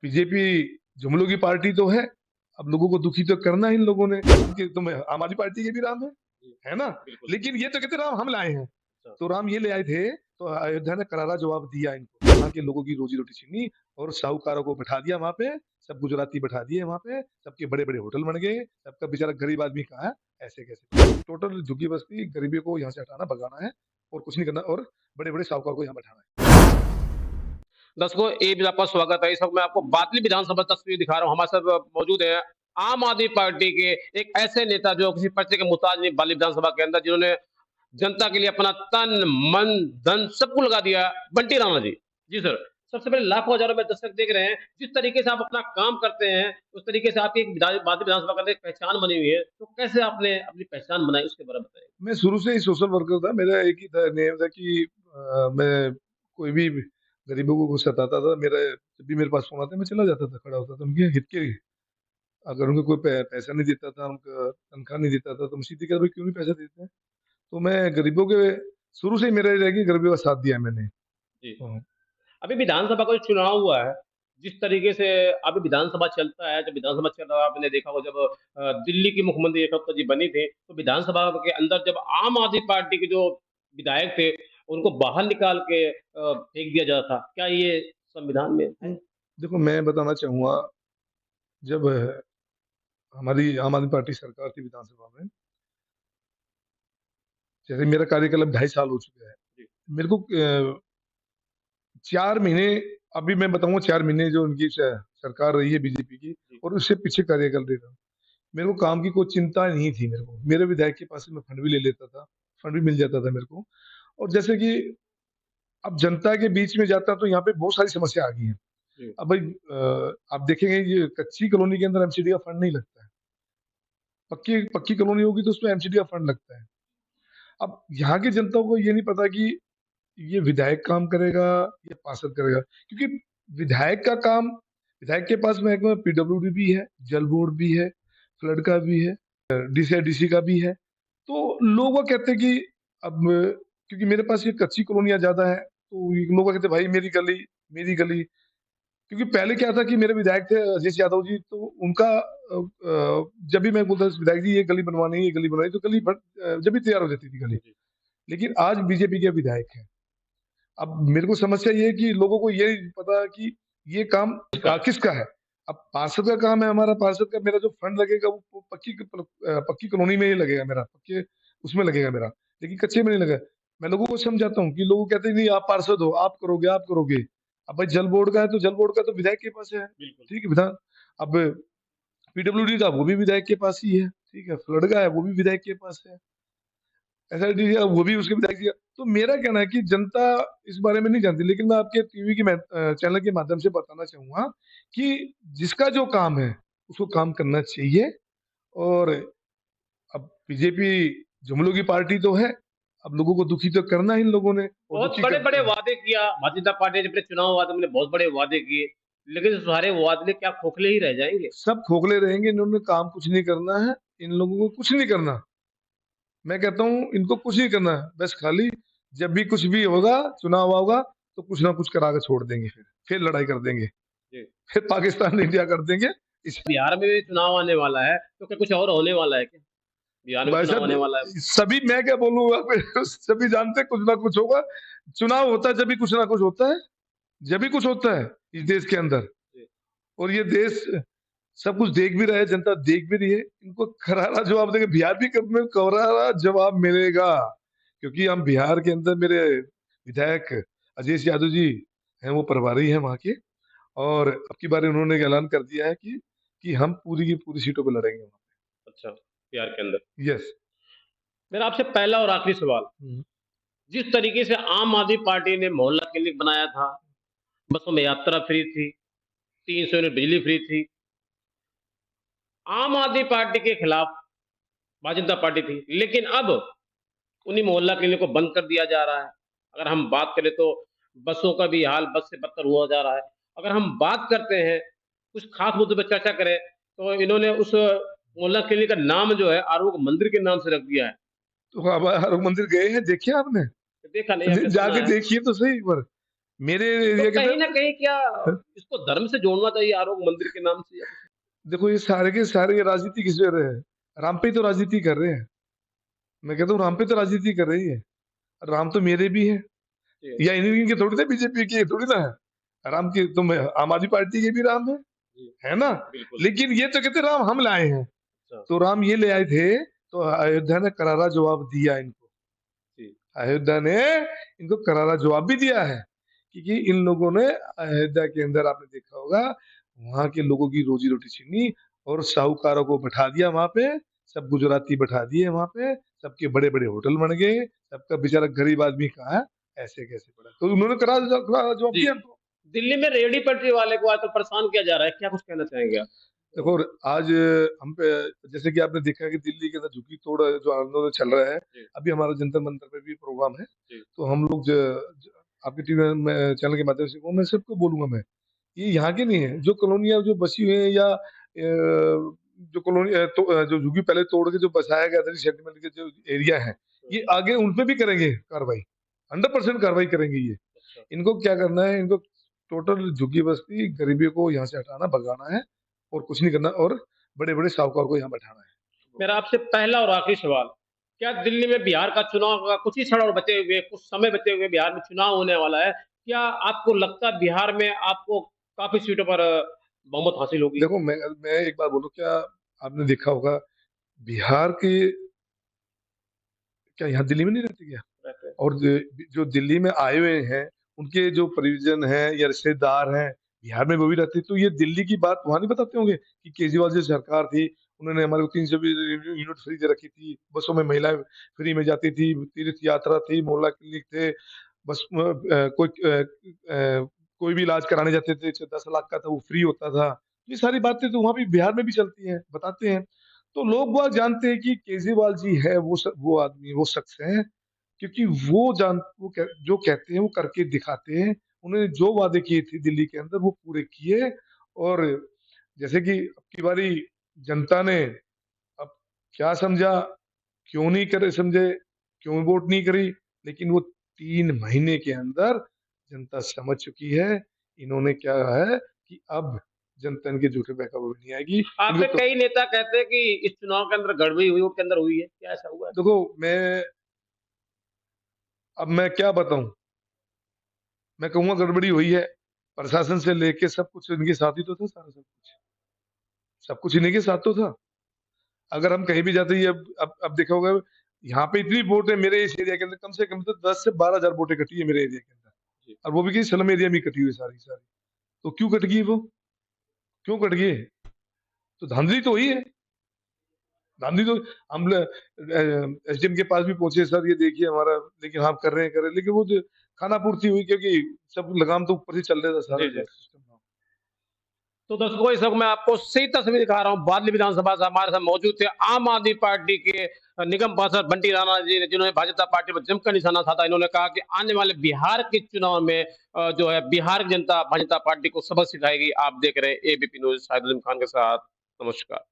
BJP जुमलों की party तो है। अब लोगों को दुखी तो करना है इन लोगों ने कि तुम आम आदमी पार्टी के भी राम है ना। बिल्कुल। लेकिन ये तो कहते राम हम लाए हैं। अच्छा। तो राम ये ले आए थे। तो अयोध्या ने करारा जवाब दिया इनको, वहाँ के लोगों की रोजी रोटी छीनी और साहूकारों को बैठा दिया वहां पे। सब गुजराती बैठा दिए वहां पे, सबके बड़े बड़े होटल बन गए। सबका बेचारा गरीब आदमी कहाँ है। ऐसे कैसे टोटल झुग्गी बस्ती गरीबी को यहाँ से हटाना, भगाना है और कुछ नहीं करना, और बड़े बड़े साहूकार को यहाँ बैठाना है। दर्शकों, एक बार आपका स्वागत है। इस वक्त मैं आपको बातली विधानसभा तस्वीर दिखा रहा हूँ। हमारे साथ मौजूद है आम आदमी पार्टी के एक ऐसे नेता जो किसी पर्चे के मुहताज नहीं, बाली विधानसभा के अंदर, जिन्होंने जनता के लिए अपना तन मन धन सबको लगा दिया, बंटी राणा जी। जी सर, सबसे पहले लाखों हजारों में दर्शक देख रहे हैं, जिस तरीके से आप अपना काम करते हैं, उस तरीके से आपकी एक बाली विधानसभा के अंदर एक पहचान बनी हुई है। तो कैसे आपने अपनी पहचान बनाई, उसके बारे में बताइए। मैं शुरू से ही सोशल वर्कर था। मेरा एक ही था नेम था कि मैं कोई भी गरीबों को कुछ सताता था, मेरा जब भी मेरे पास फोन आता मैं चला जाता था, खड़ा होता था उनके हित के लिए। अगर उनको कोई पैसा नहीं देता था, उनका तनख्वाह नहीं देता था, तो मैं सीधी कहता भाई क्यों नहीं पैसा देते हैं। तो मैं गरीबों के शुरू से ही मेरा ये रहा कि गरीबों का साथ दिया है मैंने। जी। हाँ। अभी विधानसभा का जो चुनाव हुआ है, जिस तरीके से अभी विधानसभा चलता है, जब विधानसभा चल रहा है, आपने देखा होगा जब दिल्ली की मुख्यमंत्री रेखा जी बनी थी, तो विधानसभा के अंदर जब आम आदमी पार्टी के जो विधायक थे, उनको बाहर निकाल के फेंक दिया जाता था। क्या ये संविधान में है? देखो मैं बताना चाहूंगा, जब हमारी आम आदमी पार्टी सरकार थी विधानसभा में, जैसे मेरा कार्यकाल अब 2.5 साल हो चुका है। जी। मेरे को 4 महीने, अभी मैं बताऊंगा 4 महीने जो उनकी सरकार रही है बीजेपी की, जी। और उससे पीछे कार्यकाल रहा, मेरे को काम की कोई चिंता नहीं थी। मेरे को मेरे विधायक के पास से मैं फंड भी ले लेता था, फंड भी मिल जाता था मेरे को। और जैसे कि अब जनता के बीच में जाता तो यहाँ पे बहुत सारी समस्या आ गई है। जी। अब भाई आप देखेंगे ये कच्ची कॉलोनी के अंदर एमसीडी का फंड नहीं लगता है। पक्की पक्की कॉलोनी होगी तो उसमें एमसीडी का फंड लगता है। अब यहाँ की जनता को ये नहीं पता कि ये विधायक काम करेगा या पार्षद करेगा, क्योंकि विधायक का काम, विधायक के पास महकमा पीडब्ल्यूडी भी है, जल बोर्ड भी है, फ्लड का भी है, डीसी का भी है। तो लोग वो कहते हैं कि अब क्योंकि मेरे पास ये कच्ची कॉलोनियां ज्यादा है, तो ये लोग कहते हैं भाई मेरी गली, मेरी गली। क्योंकि पहले क्या था कि मेरे विधायक थे अजय यादव जी, तो उनका जब भी मैं बोलता था विधायक जी ये गली बनवानी है, ये गली बनवानी है, तो गली जब भी तैयार हो जाती थी गली। जी। लेकिन आज बीजेपी के विधायक है। अब मेरे को समस्या ये है कि लोगों को ये नहीं पता कि ये काम किसका है। अब पार्षद का काम है हमारा, पार्षद का मेरा जो फंड लगेगा वो पक्की कॉलोनी में ही लगेगा मेरा, पक्के उसमें लगेगा मेरा, लेकिन कच्चे में नहीं लगेगा। मैं लोगों को समझाता हूँ कि लोग कहते हैं नहीं आप पार्षद हो, आप करोगे, आप करोगे। अब भाई जल बोर्ड का है तो जल बोर्ड का तो विधायक के पास है, बिल्कुल। ठीक है विधान। अब पीडब्ल्यूडी का वो भी विधायक के पास ही है, ठीक है। फ्लड का है वो भी विधायक के पास है, एसआईटी है वो भी उसके विधायक दिया। तो मेरा कहना है कि जनता इस बारे में नहीं जानती, लेकिन मैं आपके टीवी की चैनल के माध्यम से बताना चाहूंगा कि जिसका जो काम है उसको काम करना चाहिए। और अब बीजेपी जुमलों की पार्टी तो है। अब लोगों को दुखी तो करना है इन लोगों ने, और बहुत दुखी बड़े-बड़े करते हैं। वादे किया भारतीय जनता पार्टी ने, जब चुनाव हुआ तो उन्होंने बहुत बड़े वादे किए, लेकिन सारे वादे क्या खोखले ही रह जाएँगे? सब खोखले रहेंगे, इन्होंने काम कुछ नहीं करना है। इन लोगों को कुछ नहीं करना। मैं कहता हूँ इनको कुछ नहीं करना है, बस खाली जब भी कुछ भी होगा, चुनाव होगा, तो कुछ ना कुछ करा के छोड़ देंगे, फिर लड़ाई कर देंगे, जी। फिर पाकिस्तान इंडिया कर देंगे। इस बिहार में भी चुनाव आने वाला है, तो क्या कुछ और होने वाला है क्या? बिहार में भाई चुनाव साहब आने वाला है। सभी, मैं क्या बोलूंगा सभी जानते हैं कुछ ना कुछ होगा। चुनाव होता है जब भी कुछ ना कुछ होता है, जब भी कुछ होता है इस देश के अंदर। जी। और ये देश सब कुछ देख भी रहा है, जनता देख भी रही है। इनको करारा जवाब देंगे, बिहार भी में करारा जवाब मिलेगा। क्योंकि हम बिहार के अंदर, मेरे विधायक अजय यादव जी हैं, वो प्रभारी हैं वहाँ के। और अब की बार उन्होंने ऐलान कर दिया है कि हम पूरी की पूरी सीटों पे लड़ेंगे वहाँ अच्छा, बिहार के अंदर। पे। यस। मेरा आपसे पहला और आखिरी सवाल, जिस तरीके से आम आदमी पार्टी ने मोहल्ला क्लिनिक बनाया था, बसों में यात्रा फ्री थी, 300 यूनिट बिजली फ्री थी, आम आदमी पार्टी के खिलाफ भारतीय जनता पार्टी थी, लेकिन अब उन्हीं मोहल्ला क्लिनिक को बंद कर दिया जा रहा है। अगर हम बात करें तो बसों का भी हाल बद से बदतर हुआ जा रहा है। अगर हम बात करते हैं, कुछ खास मुद्दों पे चर्चा करें, तो इन्होंने उस मोहल्ला क्लिनिक का नाम जो है आरोग्य मंदिर के नाम से रख दिया है। तो अब हर मंदिर गए हैं, देखिए आपने? देखा नहीं, हमने सुना जाके है। देखिए तो सही एक बार। मेरे तो एरिया के कहीं अंदर न कहीं क्या इसको धर्म से जोड़ना चाहिए आरोग्य मंदिर के नाम से या कुछ? देखो ये सारे के सारे ये राजनीति किस पे रहे हैं? राम पे ही तो राजनीति कर रहे हैं। मैं कहता हूँ राम पे तो राजनीति कर रही है। राम तो मेरे भी हैं, जी, या इन्हीं के थोड़ी ना बीजेपी के थोड़ी ना है। राम की तो मैं आम आदमी पार्टी के भी राम जी, है ना? बिल्कुल। लेकिन ये तो कहते हैं राम हम लाए हैं। अच्छा, तो राम ये ले आए थे, तो अयोध्या ने करारा जवाब दिया इनको। जी, अयोध्या ने इनको करारा जवाब भी दिया है, क्योंकि इन लोगों ने अयोध्या के अंदर आपने देखा होगा, वहाँ के लोगों की रोजी-रोटी छीनी और साहूकारों को बैठा दिया वहाँ पे, सब गुजराती बैठा दिए वहाँ पे, सबके बड़े-बड़े होटल बन गए, सबका बेचारा गरीब आदमी कहाँ ऐसे कैसे पड़ा। तो उन्होंने करारा जवाब जी। दिया इनको। दिल्ली में रेहड़ी पटरी वाले को आजकल परेशान किया जा रहा है, क्या कुछ कहना चाहेंगे आप? देखो आज हम पे जैसे कि आपने देखा है कि दिल्ली के अंदर झुग्गी-तोड़ जो आंदोलन चल रहा है, जी, अभी हमारा जंतर मंतर पे भी प्रोग्राम है। जी, तो हम लोग ज आपके टीवी में चैनल के माध्यम से वो मैं सबको बोलूँगा मैं, ये यहाँ के नहीं है, जो कॉलोनियाँ जो बसी हुई हैं या जो कॉलोनी जो झुग्गी पहले तोड़ के जो बसाया गया था सेटलमेंट के जो एरिया है, हुँ, ये आगे उन पे भी करेंगे कार्रवाई, 100% कार्रवाई करेंगे ये। अच्छा। इनको क्या करना है, इनको टोटल झुग्गी बस्ती गरीबियों को यहाँ से हटाना, भगाना है और कुछ नहीं करना और बड़े-बड़े साहूकार को यहाँ बैठाना है। मेरा आपसे पहला और आखिरी सवाल, क्या दिल्ली में बिहार का चुनाव का कुछ ही क्षण और बचे हुए, कुछ समय बचे हुए बिहार में चुनाव होने वाला है। क्या आपको लगता है बिहार में आपको काफ़ी सीटों पर बहुमत हासिल होगी? देखो मैं एक बात बोलूँ, क्या आपने देखा होगा बिहार के क्या यहाँ दिल्ली में नहीं रहते क्या? रहते हैं। और जो दिल्ली में आए हुए हैं, उनके जो परिजन हैं या रिश्तेदार हैं, बिहार में वो भी रहते हैं, तो ये दिल्ली की बात वहाँ नहीं बताते होंगे कि केजरीवाल जो सरकार थी, उन्होंने हमारे को 300 यूनिट फ्री दे रखी थी, बसों में महिलाएँ फ्री में जाती थी, तीर्थ यात्रा थी, मोहल्ला क्लिनिक थे, बस कोई भी इलाज कराने जाते थे, 10 लाख का था, वो फ्री होता था। ये सारी बातें तो वहाँ भी बिहार में भी चलती हैं, बताते हैं। तो लोग वहाँ जानते हैं कि केजरीवाल जी है, वो आदमी, वो शख्स है, क्योंकि वो जो कहते हैं वो करके दिखाते हैं। उन्होंने जो वादे किए थे दिल्ली के अंदर वो पूरे किए और जैसे कि अब की बारी जनता ने अब क्या समझा, क्यों नहीं करे समझे, क्यों वोट नहीं करी, लेकिन वो 3 महीने के अंदर जनता समझ चुकी है। इन्होंने क्या है कि अब जनता इनके झूठे बहकावे में नहीं आएगी। आपके इनको क कई नेता कहते हैं कि इस चुनाव के अंदर गड़बड़ी हुई, वोट के अंदर हुई है। क्या ऐसा हुआ है? देखो मैं क्या बताऊँ? मैं कहूँगा गड़बड़ी हुई है। प्रशासन से लेके सब कुछ इनके साथ ही तो था सारा सब कुछ। सब कुछ इन्हीं के साथ तो था। अगर हम कहीं भी जाते ही अब देखा होगा यहाँ पे इतनी वोट है मेरे इस एरिया के अंदर कम से कम तो 10 से 12,000 वोटें कटी है मेरे एरिया के अंदर। जी। और वो भी किसी स्लम एरिया में ही कटी हुई है सारी की सारी। तो क्यों कट गई वो? क्यों कट गई है? तो धांधली तो हुई है। धांधली तो हम एसडीएम के पास भी पहुँचे, सर ये देखिए हमारा, लेकिन हाँ कर रहे हैं, लेकिन वो जो खानापूर्ति हुई क्योंकि सब लगाम तो ऊपर से चल रहा था सारा जी, जो जी। सिस्टम। तो दर्शकों इस वक्त मैं आपको सही तस्वीर दिखा रहा हूँ बादली विधानसभा से हमारे साथ मौजूद थे आम आदमी पार्टी के निगम पार्षद बंटी राणा जी ने, जिन्होंने भाजपा पार्टी पर जमकर निशाना साधा। इन्होंने कहा कि आने वाले बिहार के चुनाव में जो है बिहार की जनता भाजपा पार्टी को सबक सिखाएगी। आप देख रहे हैं एबीपी न्यूज, शाहिदुल खान के साथ। नमस्कार।